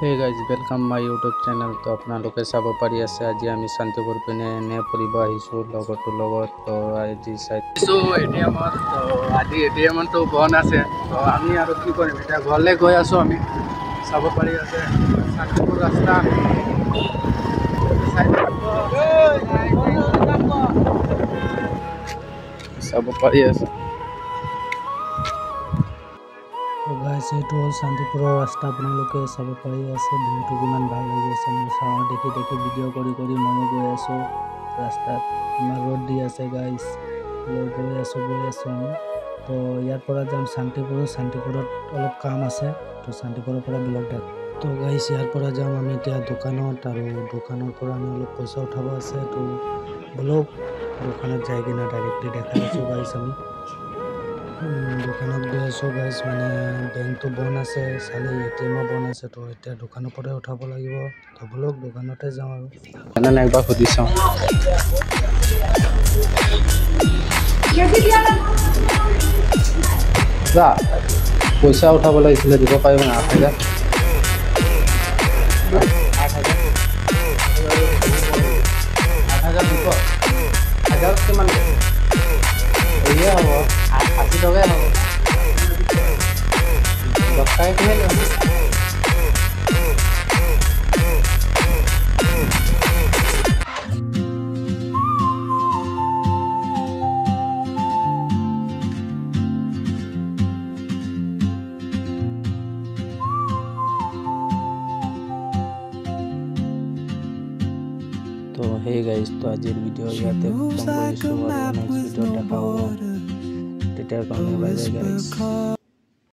Hey guys, welcome my YouTube channel. তো আপোনালোকে চাব পাৰি আছে আজি আমি শান্তিপুৰ পিনে এনে ফুৰিব আহিছোঁ লগৰটোৰ লগত। তো আজি চাইছোঁ এটিএমত। তো আজি এটিএমটো বন্ধ আছে। তো আমি আৰু কি কৰিম এতিয়া ঘৰলৈ গৈ আছোঁ আমি। চাব পাৰি আছে শান্তিপুৰ ৰাস্তা চাব পাৰি আছে। তো গাইছ এইটো হ'ল শান্তিপুৰৰ ৰাস্তা আপোনালোকে চাব পাৰি আছে। ভিউটো কিমান ভাল লাগি আছে মই চাওঁ দেখি ভিডিঅ' কৰি ময়ো গৈ আছোঁ ৰাস্তাত। ইমান ৰ'দ দি আছে গাইছ। গৈ আছোঁ আমি। তো ইয়াৰ পৰা যাম শান্তিপুৰত অলপ কাম আছে। তো শান্তিপুৰৰ পৰা ব্লগ দেখ। তো গাইছ ইয়াৰ পৰা যাম আমি এতিয়া দোকানত আৰু দোকানৰ পৰা আমি অলপ পইচা উঠাব আছে। তো ব্লগ দোকানত যাই কিনে ডাইৰেক্টলি দেখাই আছোঁ গাইছ। আমি দোকানত গৈ আছোঁ গাইছ, মানে বেংকটো বন্ধ আছে, চালি এটিএমো বন্ধ আছে। তো এতিয়া দোকানৰ পৰাই উঠাব লাগিব। তো ব্লগ দোকানতে যাওঁ আৰু নাই একবাৰ সুধি চাওঁ। পইচা উঠাব লাগিছিলে, দিব পাৰিব না? 8,000 দিব। 1,000 কিমান এয়ে হ'ব? 80 টকাই হ'ব। 10 টকা কিনে ল'ম। তো হে গাইজ, তো আজিৰ ভিডিঅ' ইয়াতে খতম কৰিছোঁ আৰু নেক্সট ভিডিঅ'ত দেখা হ'ব। তেতিয়াৰ কাৰণে বাই বাই গাইজ।